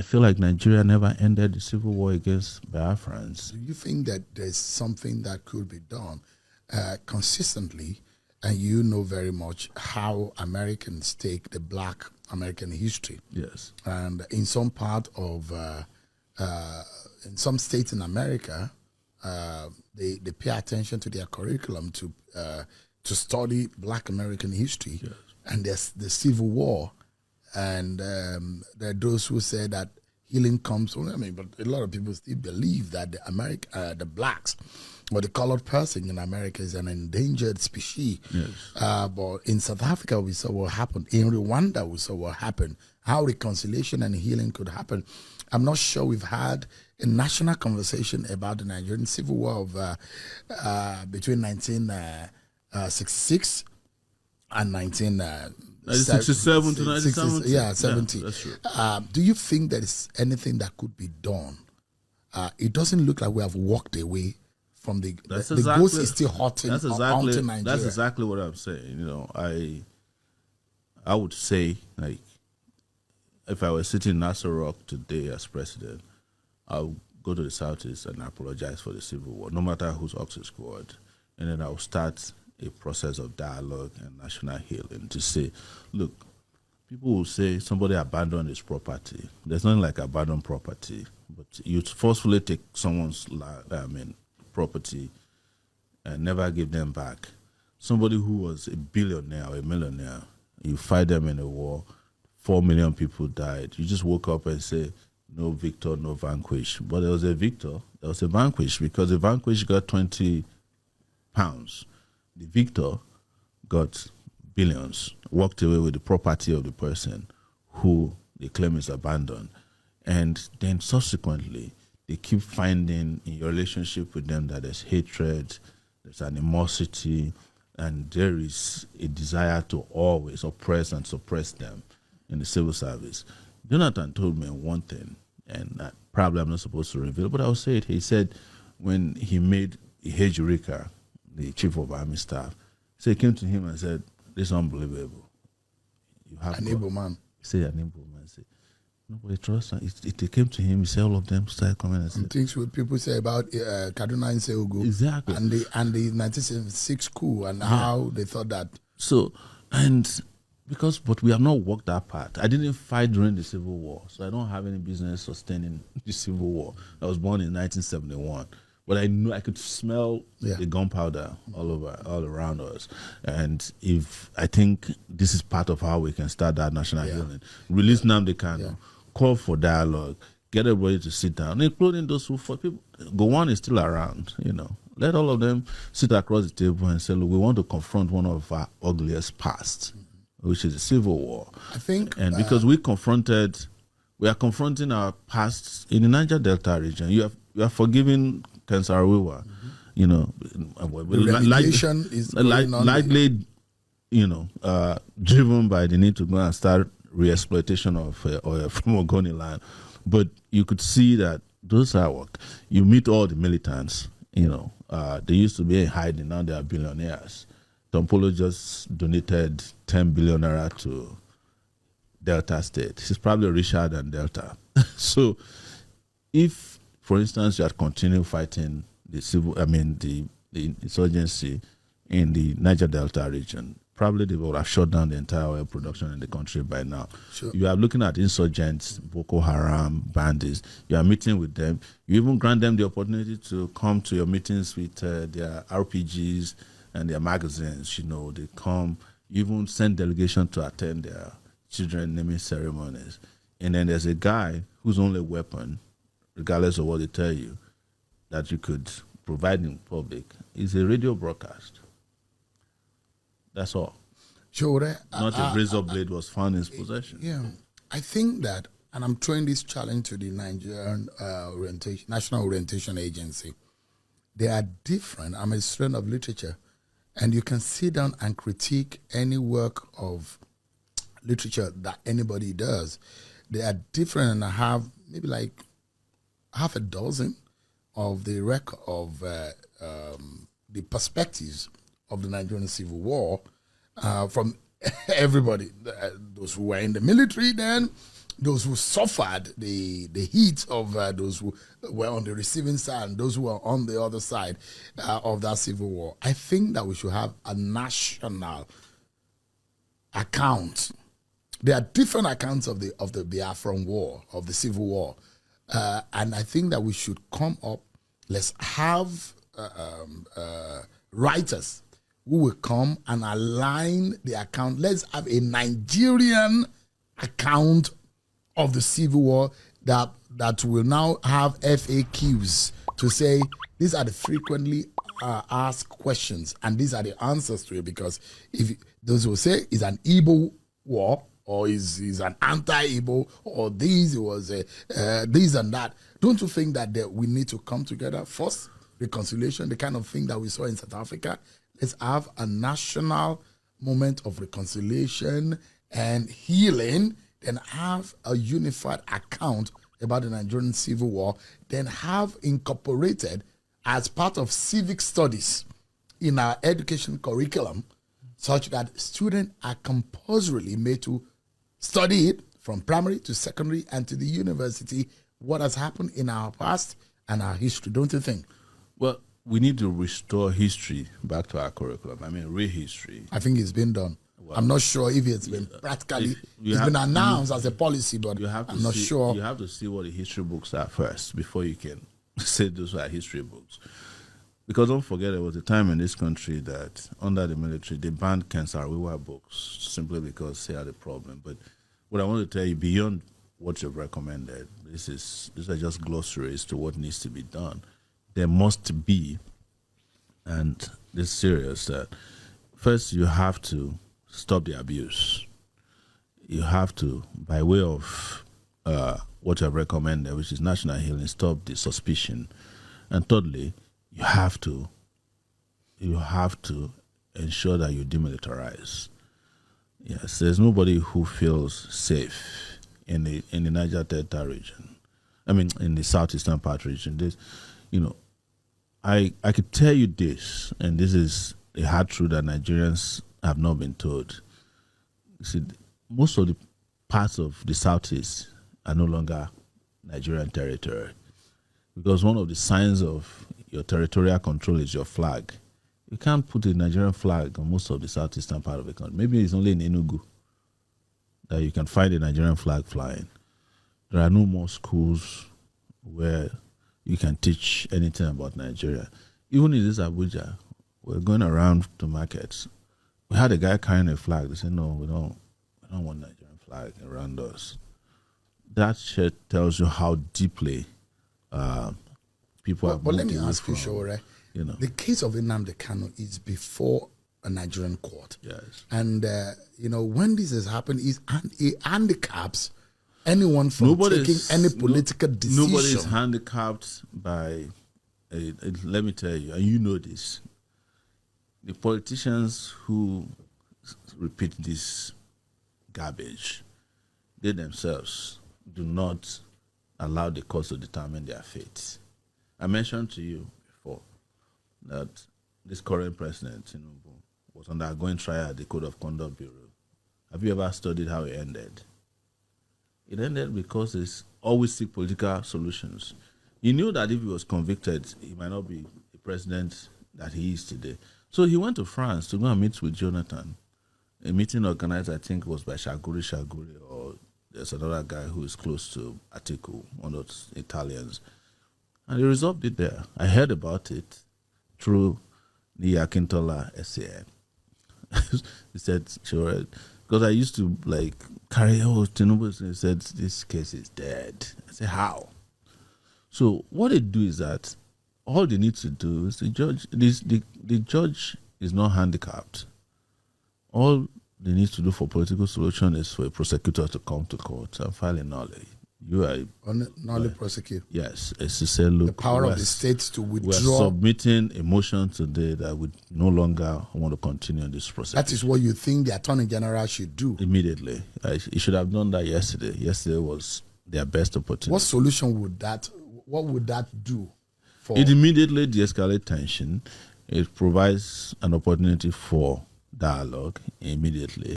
I feel like Nigeria never ended the civil war against Biafrans. Do you think that there's something that could be done consistently? And you know very much how Americans take the Black American history. Yes. And in some part of, in some states in America, they pay attention to their curriculum to study Black American history. Yes. And there's the Civil War. And there are those who say that healing comes from, but a lot of people still believe that the blacks or the colored person in America is an endangered species. Yes. But in South Africa, we saw what happened. In Rwanda, we saw what happened. How reconciliation and healing could happen. I'm not sure we've had a national conversation about the Nigerian Civil War of between 1966 and 1967 to 1970. Yeah, 70. Yeah, that's true. Do you think there is anything that could be done? It doesn't look like we have walked away from the ghost is still haunting Nigeria. That's exactly what I'm saying. I would say, like, if I were sitting in Nassau Rock today as president, I'll go to the Southeast and apologize for the Civil War, no matter whose ox is scored. And then I'll start a process of dialogue and national healing to say, look, people will say somebody abandoned his property. There's nothing like abandoned property, but you forcefully take someone's property and never give them back. Somebody who was a billionaire or a millionaire, you fight them in a war, 4 million people died. You just woke up and say, no victor, no vanquish. But there was a victor, there was a vanquish, because the vanquish got 20 pounds. The victor got billions, walked away with the property of the person who they claim is abandoned. And then subsequently, they keep finding in your relationship with them that there's hatred, there's animosity, and there is a desire to always oppress and suppress them in the civil service. Jonathan told me one thing, and probably I'm not supposed to reveal, but I'll say it. He said when he made Ihejurika the chief of army staff, so he came to him and said, "This is unbelievable. You have an able man." He said, "An able man." He said, "Nobody trusts him." It came to him. He said, all of them started coming and said, things what people say about Kaduna and Sewere, exactly, and the 1976 coup and how they thought that. So but we have not walked that part. I didn't fight during the Civil War, so I don't have any business sustaining the Civil War. I was born in 1971. But I knew I could smell the gunpowder all around us. And I think this is part of how we can start that national healing. Release Nnamdi Kanu, call for dialogue, get everybody to sit down, including those who fought. People. Gowon is still around, Let all of them sit across the table and say, look, we want to confront one of our ugliest past, which is the Civil War. I think, and because we are confronting our past in the Niger Delta region. You are forgiving Kensarawiwa, remediation is likely, driven by the need to go and start re-exploitation of oil from Ogoni land. But you could see that those are work. You meet all the militants, they used to be in hiding, now they are billionaires. Tompolo just donated 10 billion naira to Delta State. He's probably richer than Delta. So if, for instance, you had continued fighting the insurgency in the Niger Delta region, probably they would have shut down the entire oil production in the country by now. Sure. You are looking at insurgents, Boko Haram, bandits. You are meeting with them. You even grant them the opportunity to come to your meetings with their RPGs and their magazines. They come. You even send delegation to attend their children naming ceremonies. And then there's a guy whose only weapon, regardless of what they tell you, that you could provide in public is a radio broadcast. That's all. Sowere, not a razor blade was found in his possession. Yeah, I think that, and I'm throwing this challenge to the Nigerian National Orientation Agency. They are different. I'm a student of literature, and you can sit down and critique any work of literature that anybody does. They are different, and I have maybe like half a dozen of the record of the perspectives of the Nigerian Civil War from everybody, those who were in the military then, those who suffered the heat of those who were on the receiving side and those who were on the other side of that civil war. I think that we should have a national account. There are different accounts of the Biafran War, of the Civil War, and I think that we should come up. Let's have writers who will come and align the account. Let's have a Nigerian account of the Civil War that will now have FAQs to say these are the frequently asked questions and these are the answers to it. Because if those will say it's an Igbo war or is an anti-Igbo or this was this and that, don't you think that we need to come together first? Reconciliation, the kind of thing that we saw in South Africa. Let's have a national moment of reconciliation and healing, then have a unified account about the Nigerian Civil War, then have incorporated as part of civic studies in our education curriculum, such that students are compulsorily made to study it from primary to secondary and to the university, what has happened in our past and our history, don't you think? Well, we need to restore history back to our curriculum. I mean, real history. I think it's been done. Well, I'm not sure if it's been practically, it's been announced as a policy, but I'm not sure. You have to see what the history books are first before you can say those are history books. Because don't forget, there was a time in this country that under the military, they banned Kensarawiwa books simply because they had a problem. But what I want to tell you, beyond what you've recommended, these are just glossaries to what needs to be done. There must be, and this is serious, that first you have to stop the abuse. You have to, by way of what you have recommended, which is national healing, stop the suspicion. And thirdly, you have to ensure that you demilitarize. Yes, there's nobody who feels safe in the Niger Delta region. I mean, in the southeastern part region. I could tell you this, and this is a hard truth that Nigerians have not been told. You see, most of the parts of the southeast are no longer Nigerian territory, because one of the signs of your territorial control is your flag. You can't put a Nigerian flag on most of the southeastern part of the country. Maybe it's only in Enugu that you can find a Nigerian flag flying. There are no more schools where you can teach anything about Nigeria. Even in this Abuja, we're going around to markets. We had a guy carrying a flag. They said, no, we don't want Nigerian flag around us. That shit tells you how deeply people are. But let me ask you, Sowere. The case of Nnamdi Kanu is before a Nigerian court. Yes. And, when this has happened, it handicaps anyone from taking any political decision. Nobody is handicapped by, let me tell you, and you know this, the politicians who repeat this garbage, they themselves do not allow the courts to determine their fate. I mentioned to you before that this current president, Tinubu, was undergoing trial at the Code of Conduct Bureau. Have you ever studied how it ended? It ended because they always seek political solutions. He knew that if he was convicted, he might not be the president that he is today. So he went to France to go and meet with Jonathan. A meeting organized, I think, was by Shaguri, or there's another guy who is close to Atiku, one of those Italians. And he resolved it there. I heard about it through the Akintola SAN. He said, sure, because I used to carry Tinubu, and he said, this case is dead. I said, how? So what they do is that all they need to do is the judge is not handicapped. All they need to do for political solution is for a prosecutor to come to court and file a nollie. You are nollie prosecute. Yes, it's to say, look, the power of the states to withdraw. We're submitting a motion today that we no longer want to continue this process. That is what you think the Attorney General should do immediately. He should have done that yesterday. Yesterday was their best opportunity. What solution would that? What would that do? It immediately de-escalates tension. It provides an opportunity for dialogue immediately.